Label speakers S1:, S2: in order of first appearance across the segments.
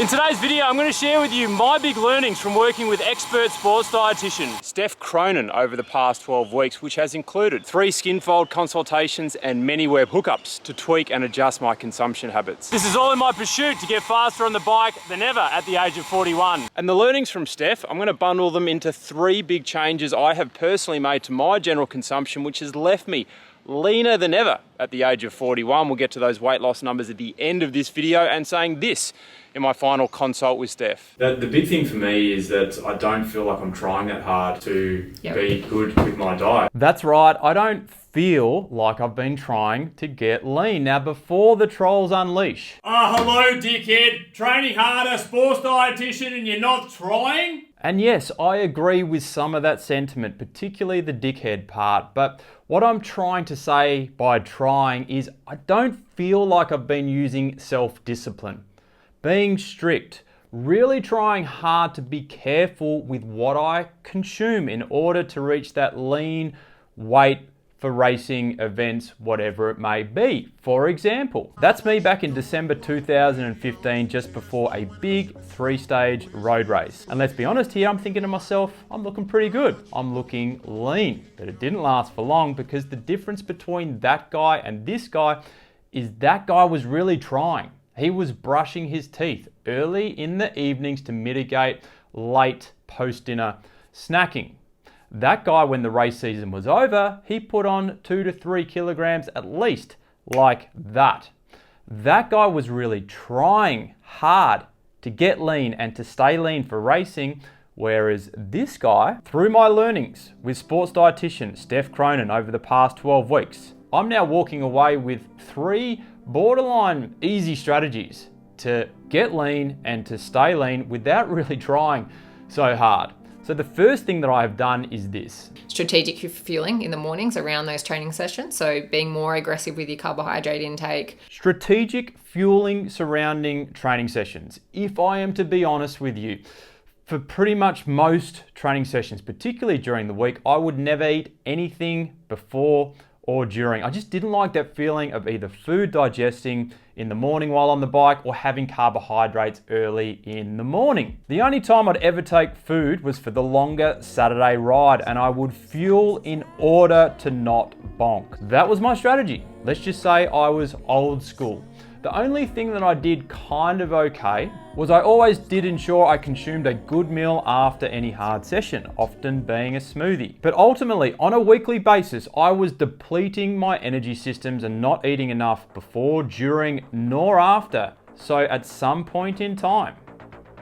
S1: In today's video, I'm going to share with you my big learnings from working with expert sports dietitian Steph Cronin over the past 12 weeks, which has included 3 Skinfold consultations and many web hookups to tweak and adjust my consumption habits. This is all in my pursuit to get faster on the bike than ever at the age of 41. And the learnings from Steph, I'm going to bundle them into 3 big changes I have personally made to my general consumption, which has left me leaner than ever at the age of 41. We'll get to those weight loss numbers at the end of this video, and saying this in my final consult with Steph. The big thing for me is that I don't feel like I'm trying that hard to be good with my diet. That's right, I don't feel like I've been trying to get lean. Now, before the trolls unleash. Hello dickhead, training harder, sports dietitian, and you're not trying? And yes, I agree with some of that sentiment, particularly the dickhead part, but what I'm trying to say by trying is I don't feel like I've been using self-discipline, being strict, really trying hard to be careful with what I consume in order to reach that lean weight for racing events, whatever it may be. For example, that's me back in December 2015, just before a big 3-stage road race. And let's be honest here, I'm thinking to myself, I'm looking pretty good. I'm looking lean. But it didn't last for long, because the difference between that guy and this guy is that guy was really trying. He was brushing his teeth early in the evenings to mitigate late post-dinner snacking. That guy, when the race season was over, he put on 2 to 3 kilograms at least, like that. That guy was really trying hard to get lean and to stay lean for racing, whereas this guy, through my learnings with sports dietitian Steph Cronin over the past 12 weeks, I'm now walking away with 3 borderline easy strategies to get lean and to stay lean without really trying so hard. So the first thing that I have done is this.
S2: Strategic fueling in the mornings around those training sessions. So being more aggressive with your carbohydrate intake.
S1: Strategic fueling surrounding training sessions. If I am to be honest with you, for pretty much most training sessions, particularly during the week, I would never eat anything before or during. I just didn't like that feeling of either food digesting in the morning while on the bike or having carbohydrates early in the morning. The only time I'd ever take food was for the longer Saturday ride, and I would fuel in order to not bonk. That was my strategy. Let's just say I was old school. The only thing that I did kind of okay was I always did ensure I consumed a good meal after any hard session, often being a smoothie. But ultimately, on a weekly basis, I was depleting my energy systems and not eating enough before, during, nor after. So at some point in time,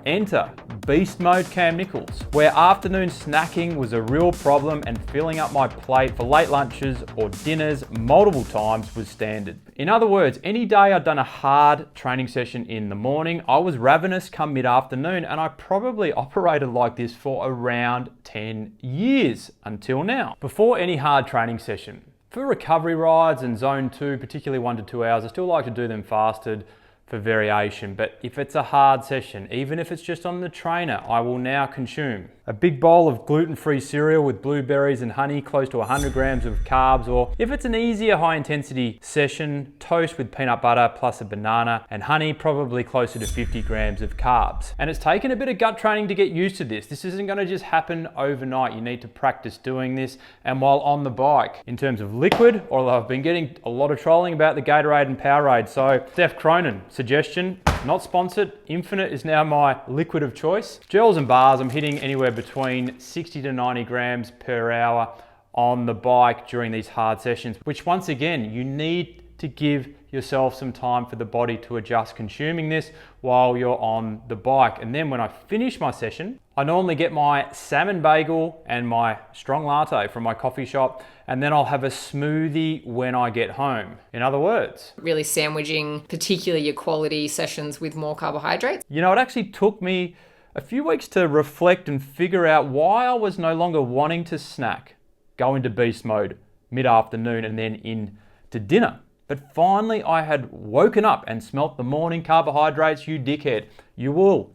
S1: enter beast mode Cam Nichols, where afternoon snacking was a real problem and filling up my plate for late lunches or dinners multiple times was standard. In other words, any day I'd done a hard training session in the morning, I was ravenous come mid-afternoon, and I probably operated like this for around 10 years until now. Before any hard training session, for recovery rides and zone 2, particularly 1 to 2 hours, I still like to do them fasted for variation. But if it's a hard session, even if it's just on the trainer, I will now consume a big bowl of gluten-free cereal with blueberries and honey, close to 100 grams of carbs, or if it's an easier high-intensity session, toast with peanut butter plus a banana and honey, probably closer to 50 grams of carbs. And it's taken a bit of gut training to get used to this. This isn't going to just happen overnight. You need to practice doing this. And while on the bike, in terms of liquid, although I've been getting a lot of trolling about the Gatorade and Powerade, so Steph Cronin, suggestion, not sponsored, Infinite is now my liquid of choice. Gels and bars, I'm hitting anywhere between 60 to 90 grams per hour on the bike during these hard sessions, which once again, you need to give yourself some time for the body to adjust consuming this while you're on the bike. And then when I finish my session, I normally get my salmon bagel and my strong latte from my coffee shop, and then I'll have a smoothie when I get home. In other words,
S2: really sandwiching, particularly your quality sessions with more carbohydrates.
S1: You know, it actually took me a few weeks to reflect and figure out why I was no longer wanting to snack, go into beast mode mid-afternoon and then into dinner. But finally I had woken up and smelt the morning carbohydrates. You dickhead, you will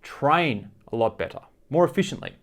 S1: train a lot better, more efficiently.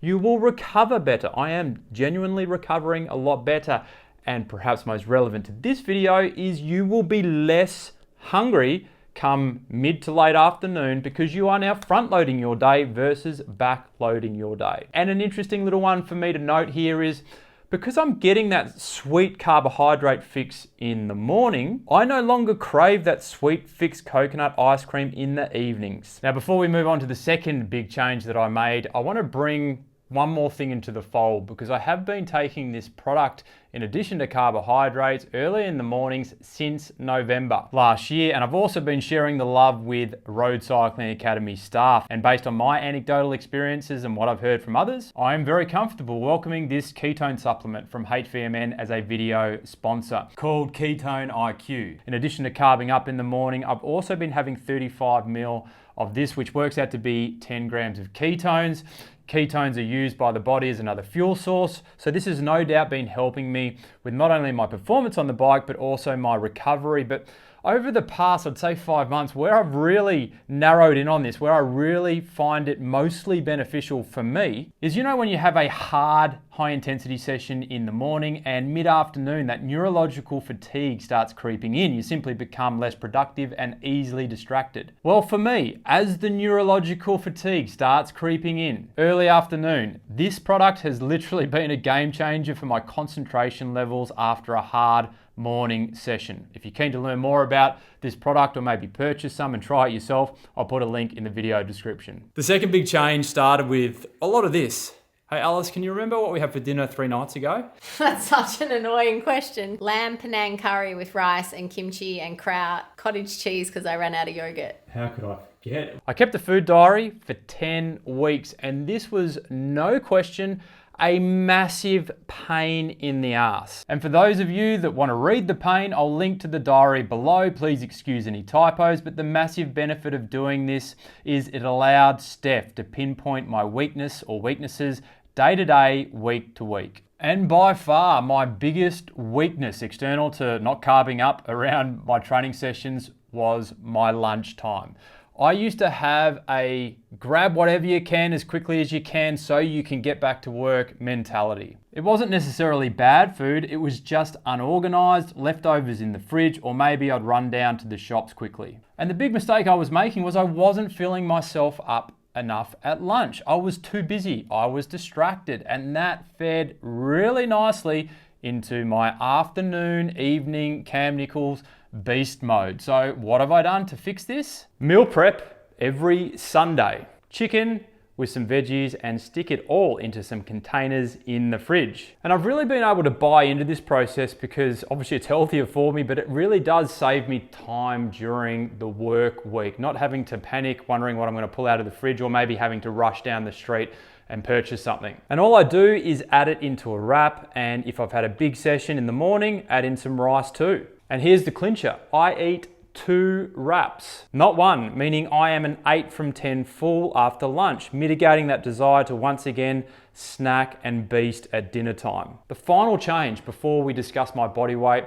S1: You will recover better. I am genuinely recovering a lot better. And perhaps most relevant to this video is you will be less hungry come mid to late afternoon because you are now front loading your day versus back loading your day. And an interesting little one for me to note here is because I'm getting that sweet carbohydrate fix in the morning, I no longer crave that sweet fixed coconut ice cream in the evenings. Now, before we move on to the second big change that I made, I want to bring one more thing into the fold because I have been taking this product in addition to carbohydrates early in the mornings since November last year, and I've also been sharing the love with Road Cycling Academy staff. And based on my anecdotal experiences and what I've heard from others, I am very comfortable welcoming this ketone supplement from HVMN as a video sponsor called Ketone IQ. In addition to carbing up in the morning, I've also been having 35 ml of this, which works out to be 10 grams of ketones. Ketones are used by the body as another fuel source, so this has no doubt been helping me with not only my performance on the bike, but also my recovery. But over the past, I'd say 5 months, where I've really narrowed in on this, where I really find it mostly beneficial for me, is when you have a hard, high intensity session in the morning and mid-afternoon, that neurological fatigue starts creeping in. You simply become less productive and easily distracted. Well, for me, as the neurological fatigue starts creeping in early afternoon, this product has literally been a game changer for my concentration levels after a hard morning session. If you're keen to learn more about this product or maybe purchase some and try it yourself, I'll put a link in the video description. The second big change started with a lot of this. Hey Alice, can you remember what we had for dinner 3 nights ago?
S3: That's such an annoying question. Lamb Penang curry with rice and kimchi and kraut, cottage cheese because I ran out of yogurt.
S1: How could I forget? I kept a food diary for 10 weeks and this was no question a massive pain in the ass. And for those of you that want to read the pain, I'll link to the diary below. Please excuse any typos, but the massive benefit of doing this is it allowed Steph to pinpoint my weakness or weaknesses day to day, week to week. And by far my biggest weakness, external to not carbing up around my training sessions, was my lunch time. I used to have a grab whatever you can as quickly as you can so you can get back to work mentality. It wasn't necessarily bad food, it was just unorganized, leftovers in the fridge, or maybe I'd run down to the shops quickly. And the big mistake I was making was I wasn't filling myself up enough at lunch. I was too busy, I was distracted, and that fed really nicely into my afternoon, evening Cam Nichols beast mode. So what have I done to fix this? Meal prep every Sunday. Chicken with some veggies and stick it all into some containers in the fridge. And I've really been able to buy into this process because obviously it's healthier for me, but it really does save me time during the work week, not having to panic, wondering what I'm going to pull out of the fridge or maybe having to rush down the street and purchase something. And all I do is add it into a wrap, and if I've had a big session in the morning, add in some rice too. And here's the clincher, I eat 2 wraps, not 1, meaning I am an 8 from 10 full after lunch, mitigating that desire to once again snack and beast at dinner time. The final change before we discuss my body weight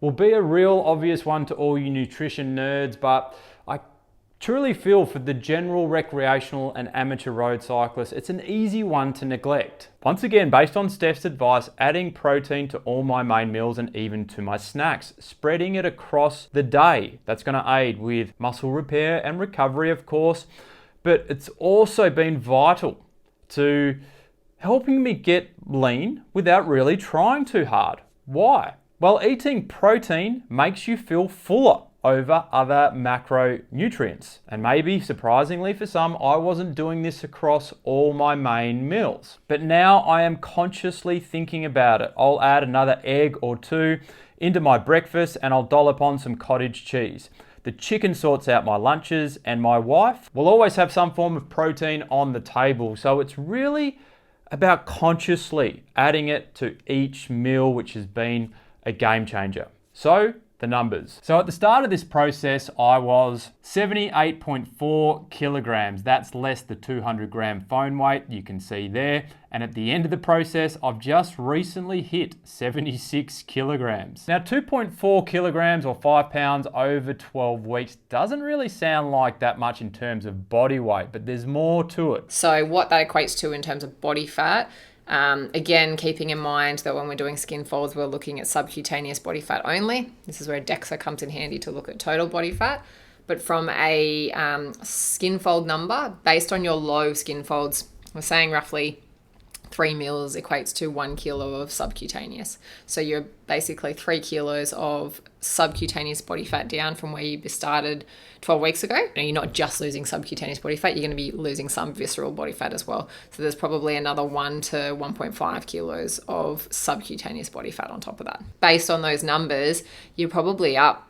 S1: will be a real obvious one to all you nutrition nerds, but I truly feel for the general recreational and amateur road cyclist, it's an easy one to neglect. Once again, based on Steph's advice, adding protein to all my main meals and even to my snacks, spreading it across the day. That's going to aid with muscle repair and recovery, of course, but it's also been vital to helping me get lean without really trying too hard. Why? Well, eating protein makes you feel fuller over other macronutrients. And maybe, surprisingly for some, I wasn't doing this across all my main meals. But now I am consciously thinking about it. I'll add another egg or 2 into my breakfast and I'll dollop on some cottage cheese. The chicken sorts out my lunches and my wife will always have some form of protein on the table. So it's really about consciously adding it to each meal, which has been a game changer. So, the numbers. So at the start of this process, I was 78.4 kilograms. That's less the 200 gram phone weight you can see there. And at the end of the process, I've just recently hit 76 kilograms. Now 2.4 kilograms or 5 pounds over 12 weeks doesn't really sound like that much in terms of body weight, but there's more to it.
S2: So what that equates to in terms of body fat, again, keeping in mind that when we're doing skin folds, we're looking at subcutaneous body fat only. This is where DEXA comes in handy to look at total body fat. But from a skin fold number, based on your low skin folds, we're saying roughly 3 mils equates to 1 kilo of subcutaneous. So you're basically 3 kilos of subcutaneous body fat down from where you started 12 weeks ago. And you're not just losing subcutaneous body fat, you're going to be losing some visceral body fat as well. So there's probably another 1 to 1.5 kilos of subcutaneous body fat on top of that. Based on those numbers, you're probably up,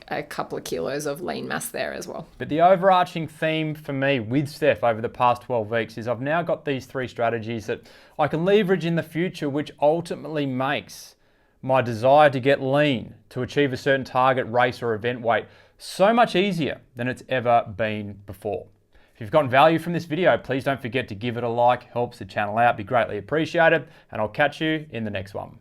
S2: a couple of kilos of lean mass there as well.
S1: But the overarching theme for me with Steph over the past 12 weeks is I've now got these 3 strategies that I can leverage in the future, which ultimately makes my desire to get lean, to achieve a certain target race or event weight, so much easier than it's ever been before. If you've gotten value from this video, please don't forget to give it a like. Helps the channel out, be greatly appreciated, and I'll catch you in the next one.